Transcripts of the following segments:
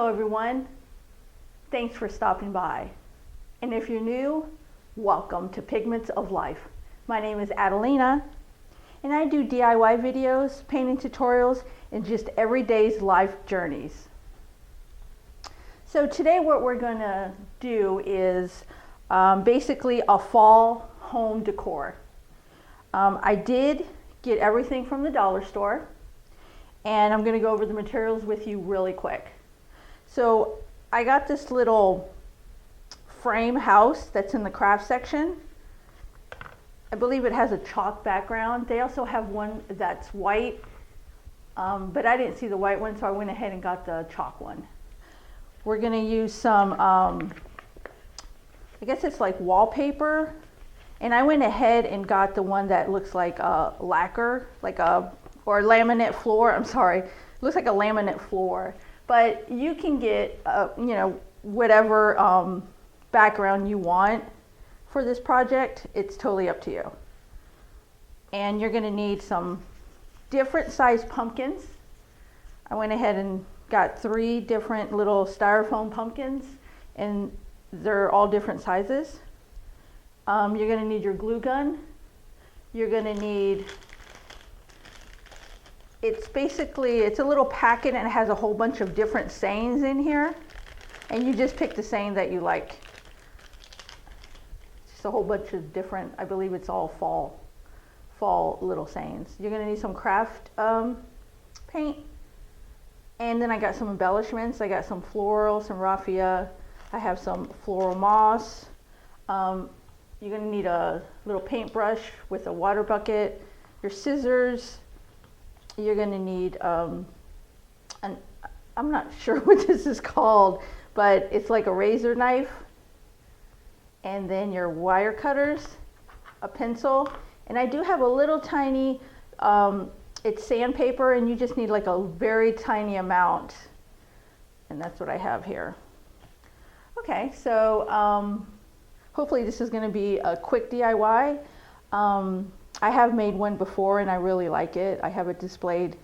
Hello everyone, thanks for stopping by. And if you're new, welcome to Pigments of Life. My name is Adelina and I do DIY videos, painting tutorials, and just everyday's life journeys. So today what we're going to do is basically a fall home decor. I did get everything from the dollar store and I'm going to go over the materials with you really quick. So I got this little frame house that's in the craft section. I believe it has a chalk background. They also have one that's white, but I didn't see the white one, so I went ahead and got the chalk one. We're going to use some, I guess it's like wallpaper, and I went ahead and got the one that looks like a lacquer, or laminate floor. I'm sorry, it looks like a laminate floor. But you can get, whatever background you want for this project. It's totally up to you. And you're going to need some different size pumpkins. I went ahead and got 3 different little styrofoam pumpkins, and they're all different sizes. You're going to need your glue gun. You're going to need, it's a little packet and it has a whole bunch of different sayings in here. And you just pick the saying that you like. Just a whole bunch of different, I believe it's all fall little sayings. You're gonna need some craft paint. And then I got some embellishments. I got some floral, some raffia. I have some floral moss. You're gonna need a little paintbrush with a water bucket, your scissors. You're going to need, I'm not sure what this is called, but it's like a razor knife, and then your wire cutters, a pencil, and I do have a little tiny, it's sandpaper, and you just need like a very tiny amount, and that's what I have here. Okay, so hopefully this is going to be a quick DIY. I have made one before and I really like it. I have it displayed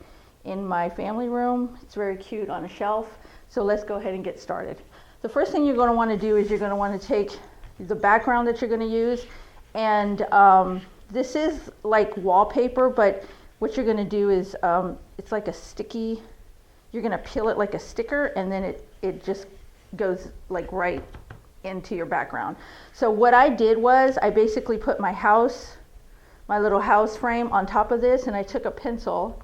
in my family room. It's very cute on a shelf. So let's go ahead and get started. The first thing you're going to want to do is you're going to want to take the background that you're going to use, and this is like wallpaper, but what you're going to do is it's like a sticky, you're going to peel it like a sticker, and then it just goes like right into your background. So what I did was I basically put my little house frame on top of this, and I took a pencil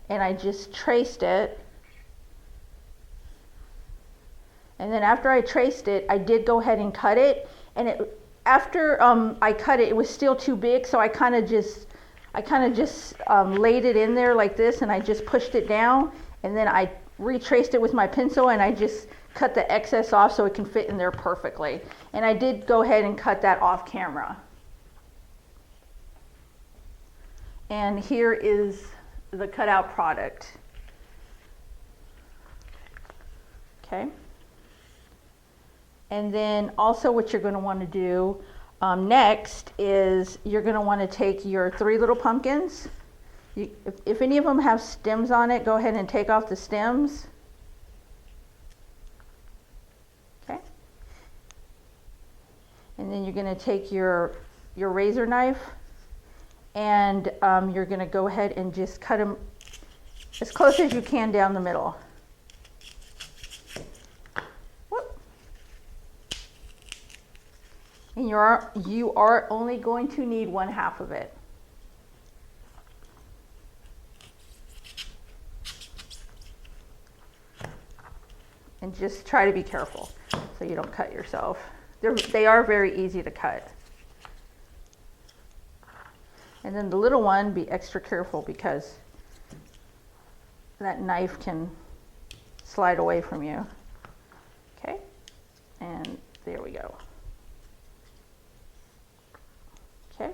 and I just traced it. And then after I traced it, I did go ahead and cut it, and after I cut it, it was still too big, so I kind of just laid it in there like this, and I just pushed it down, and then I retraced it with my pencil, and I just cut the excess off so it can fit in there perfectly. And I did go ahead and cut that off camera. And here is the cutout product. Okay. And then also what you're going to want to do next is you're going to want to take your 3 little pumpkins. If any of them have stems on it, go ahead and take off the stems. Okay. And then you're going to take your razor knife, and you're going to go ahead and just cut them as close as you can down the middle. Whoop. And you are only going to need 1/2 of it. And just try to be careful so you don't cut yourself. They are very easy to cut. And then the little one, be extra careful because that knife can slide away from you. Okay, and there we go. Okay,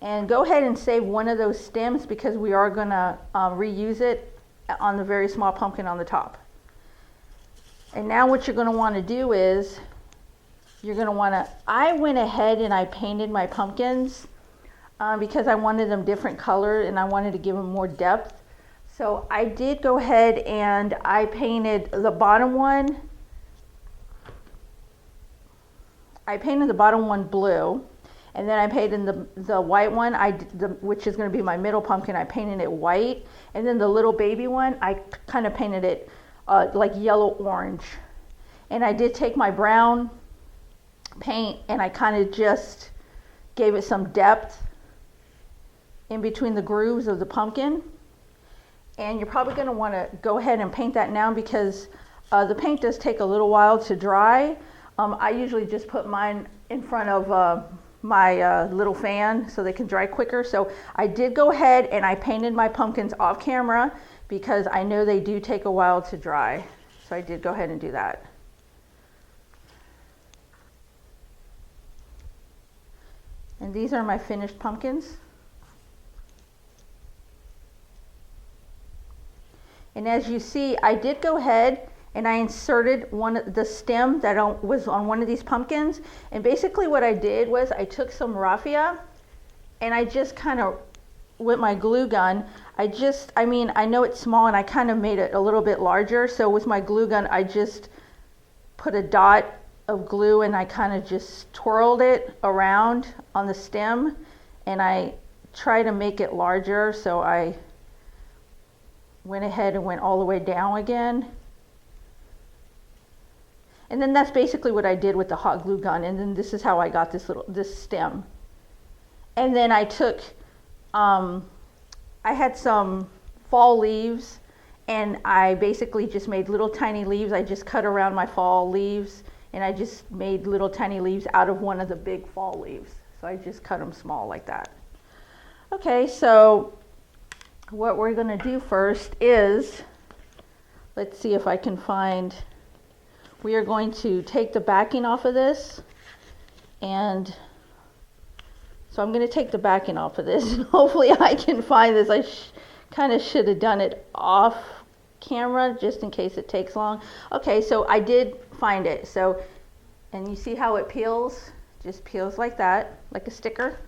and go ahead and save one of those stems because we are going to reuse it on the very small pumpkin on the top. And now what you're going to want to do is I went ahead and I painted my pumpkins because I wanted them different color and I wanted to give them more depth. So I did go ahead and I painted the bottom one I painted the bottom one blue, and then I painted the white one, which is going to be my middle pumpkin, I painted it white, and then the little baby one, I kind of painted it like yellow orange. And I did take my brown paint and I kind of just gave it some depth in between the grooves of the pumpkin. And you're probably going to want to go ahead and paint that now because the paint does take a little while to dry. I usually just put mine in front of my little fan so they can dry quicker. So I did go ahead and I painted my pumpkins off camera because I know they do take a while to dry. So I did go ahead and do that. And these are my finished pumpkins. And as you see, I did go ahead and I inserted the stem that was on one of these pumpkins. And basically what I did was I took some raffia and I just kind of, with my glue gun, I know it's small and I kind of made it a little bit larger. So with my glue gun, I just put a dot of glue and I kind of just twirled it around on the stem and I tried to make it larger. So I went ahead and went all the way down again. And then that's basically what I did with the hot glue gun. And then this is how I got this stem. And then I took, I had some fall leaves and I basically just made little tiny leaves. I just cut around my fall leaves and I just made little tiny leaves out of one of the big fall leaves. So I just cut them small like that. Okay, so what we're going to do first is, let's see if I can find, we are going to take the backing off of this. And so I'm going to take the backing off of this. And hopefully I can find this. I kind of should have done it off camera just in case it takes long. Okay, so I did find it. So, and you see how it peels? Just peels like that, like a sticker.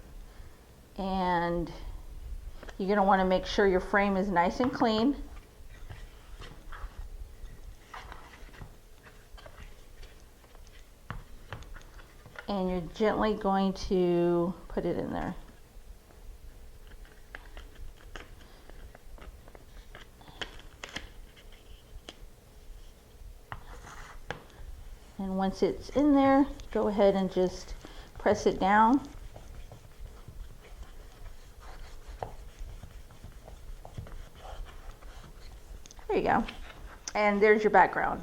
And you're going to want to make sure your frame is nice and clean. And you're gently going to put it in there. And once it's in there, go ahead and just press it down. There you go. And there's your background.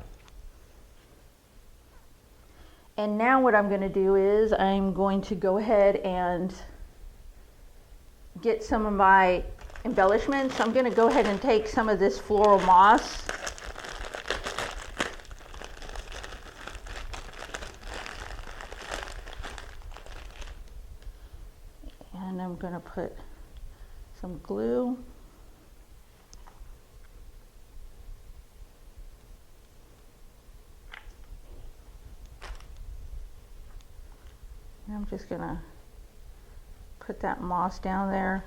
And now what I'm going to do is I'm going to go ahead and get some of my embellishments. I'm going to go ahead and take some of this floral moss. And I'm going to put some glue. I'm just going to put that moss down there.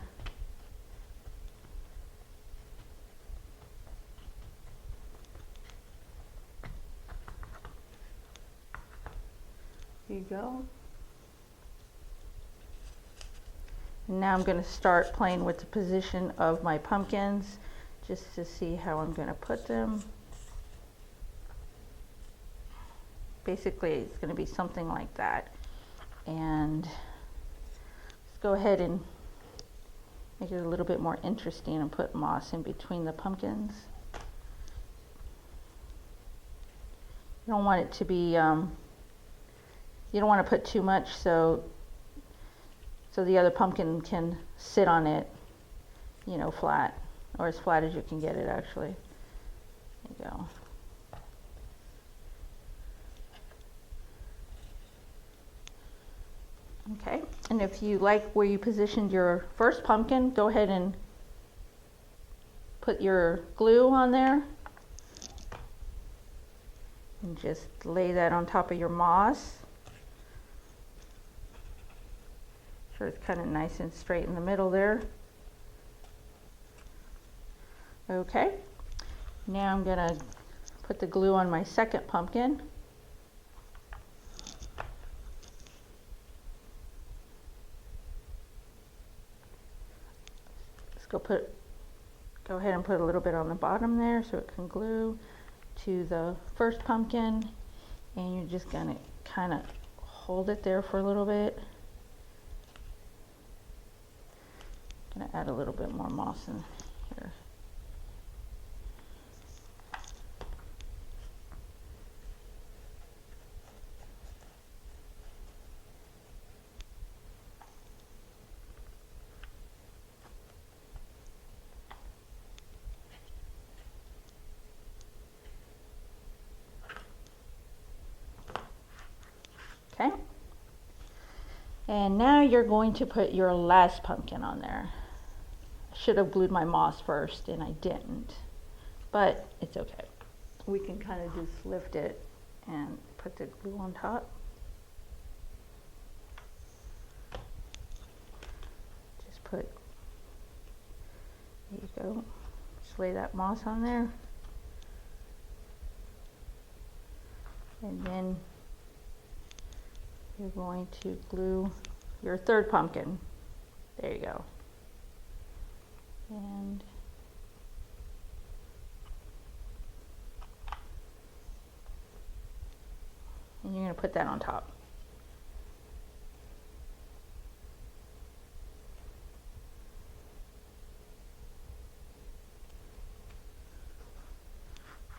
Here you go. And now I'm going to start playing with the position of my pumpkins just to see how I'm going to put them. Basically, it's going to be something like that. And let's go ahead and make it a little bit more interesting and put moss in between the pumpkins. You don't want it to be, you don't want to put too much so the other pumpkin can sit on it, you know, flat, or as flat as you can get it actually. There you go. Okay, and if you like where you positioned your first pumpkin, go ahead and put your glue on there and just lay that on top of your moss. So it's kind of nice and straight in the middle there. Okay, now I'm going to put the glue on my second pumpkin. go ahead and put a little bit on the bottom there so it can glue to the first pumpkin, and you're just gonna kind of hold it there for a little bit. I'm gonna add a little bit more moss in here. Okay, and now you're going to put your last pumpkin on there. I should have glued my moss first and I didn't, but it's okay. We can kind of just lift it and put the glue on top. Just put, there you go, just lay that moss on there. And then you're going to glue your third pumpkin. There you go. And you're going to put that on top.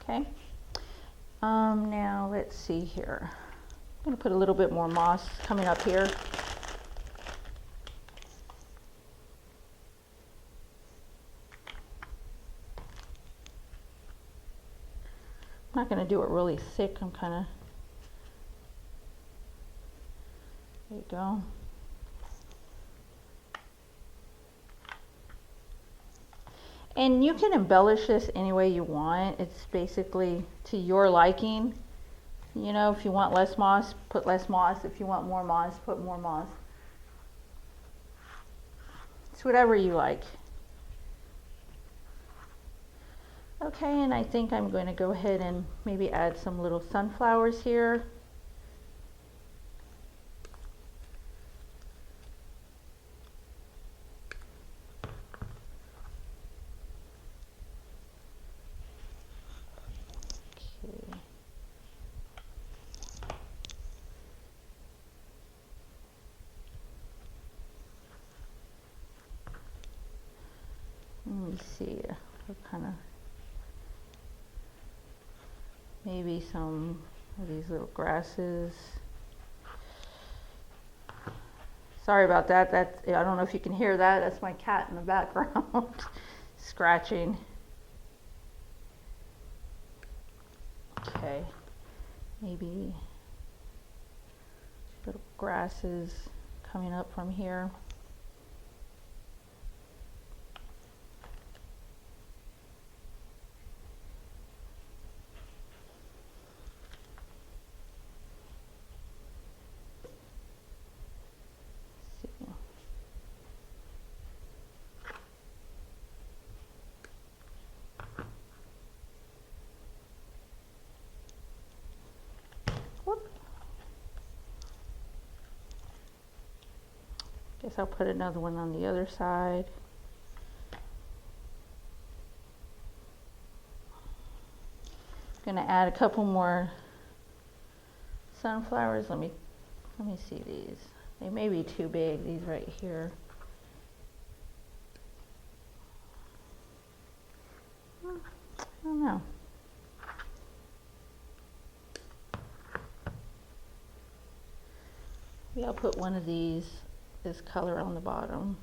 Okay. Now let's see here. I'm going to put a little bit more moss coming up here. I'm not going to do it really thick. I'm kind of, there you go. And you can embellish this any way you want. It's basically to your liking. You know, if you want less moss, put less moss. If you want more moss, put more moss. It's whatever you like. Okay, and I think I'm going to go ahead and maybe add some little sunflowers here. Let me see, what kind of, maybe some of these little grasses. Sorry about that. I don't know if you can hear that. That's my cat in the background scratching. Okay, maybe little grasses coming up from here. Guess I'll put another one on the other side. Gonna add a couple more sunflowers. Let me see these. They may be too big, these right here. I don't know. Maybe I'll put one of these, this color on the bottom.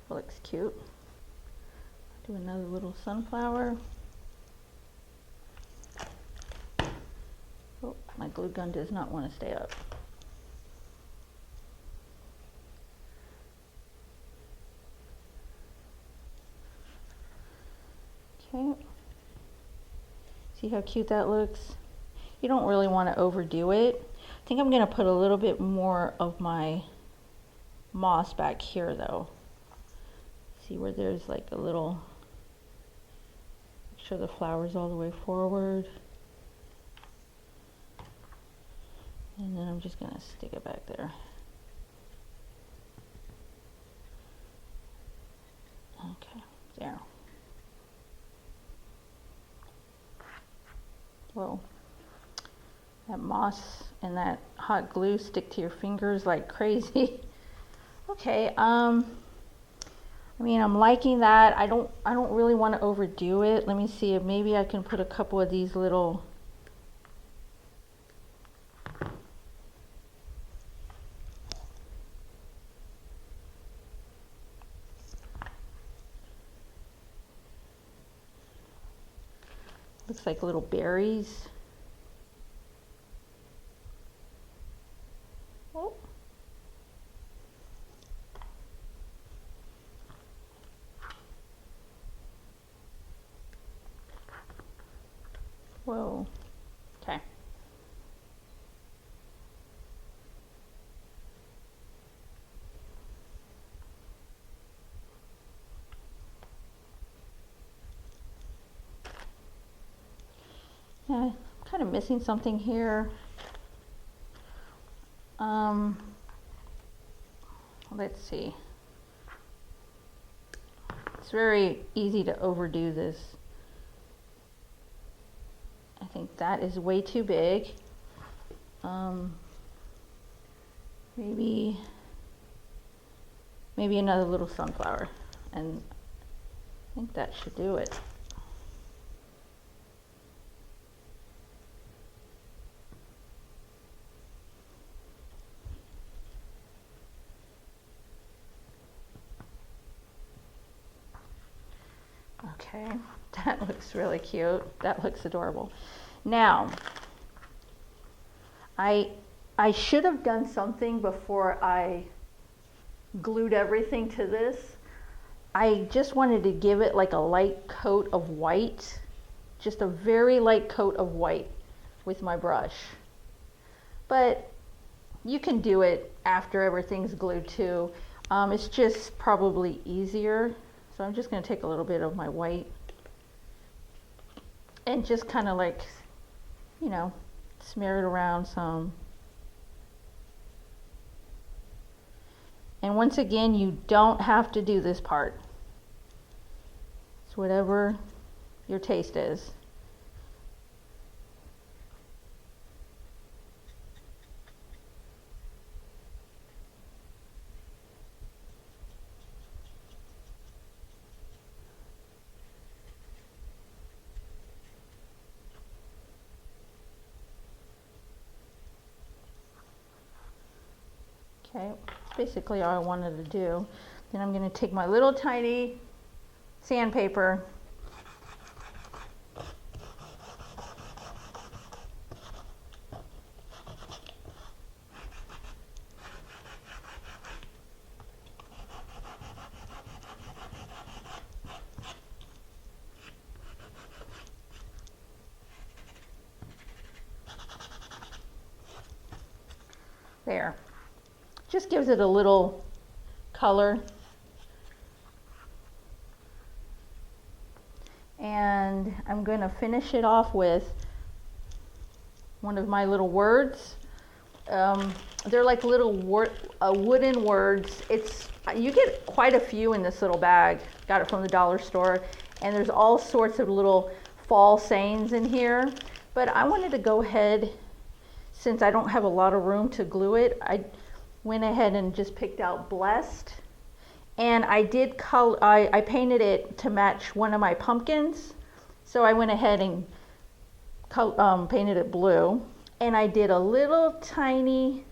Looks cute. Do another little sunflower. Oh, my glue gun does not want to stay up. Okay. See how cute that looks? You don't really want to overdo it. I think I'm going to put a little bit more of my moss back here though. See where there's like a little, make sure the flower's all the way forward. And then I'm just going to stick it back there. Okay, there. Whoa. That moss and that hot glue stick to your fingers like crazy. Okay, I mean, I'm liking that. I don't really want to overdo it. Let me see if maybe I can put a couple of these little looks like little berries. Oh. Whoa. Okay. Yeah, I'm kind of missing something here. Let's see. It's very easy to overdo this. I think that is way too big. Maybe another little sunflower, and I think that should do it. Okay, that looks really cute. That looks adorable. Now, I should have done something before I glued everything to this. I just wanted to give it like a light coat of white, just a very light coat of white with my brush. But you can do it after everything's glued too. It's just probably easier. So I'm just going to take a little bit of my white and just kind of like, you know, smear it around some. And once again, you don't have to do this part. It's whatever your taste is. Okay, that's basically all I wanted to do. Then I'm going to take my little tiny sandpaper there. Just gives it a little color. And I'm going to finish it off with one of my little words. They're like little wooden words. You get quite a few in this little bag. Got it from the dollar store. And there's all sorts of little fall sayings in here. But I wanted to go ahead, since I don't have a lot of room to glue it, I went ahead and just picked out blessed, and I did color. I painted it to match one of my pumpkins, so I went ahead and painted it blue, and I did a little tiny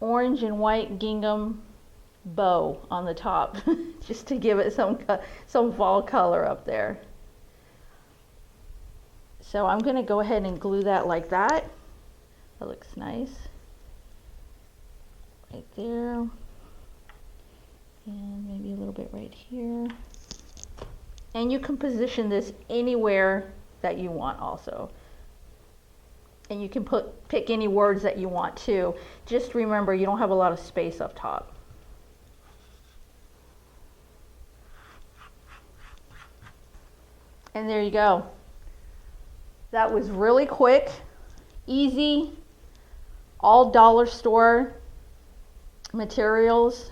orange and white gingham bow on the top just to give it some fall color up there. So I'm going to go ahead and glue that like that. That looks nice. Right there, and maybe a little bit right here. And you can position this anywhere that you want also. And you can pick any words that you want too. Just remember, you don't have a lot of space up top. And there you go. That was really quick, easy. all dollar store materials.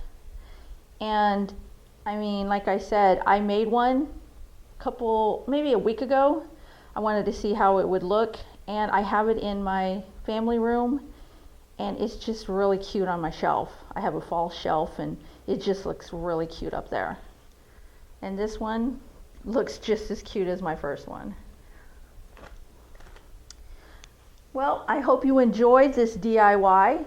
And I mean, like I said, I made one maybe a week ago. I wanted to see how it would look, and I have it in my family room, and it's just really cute on my shelf. I have a fall shelf, and it just looks really cute up there. And this one looks just as cute as my first one. Well, I hope you enjoyed this DIY,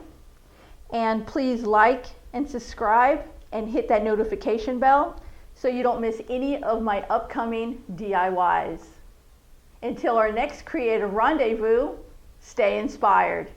and please like and subscribe and hit that notification bell so you don't miss any of my upcoming DIYs. Until our next creative rendezvous, stay inspired.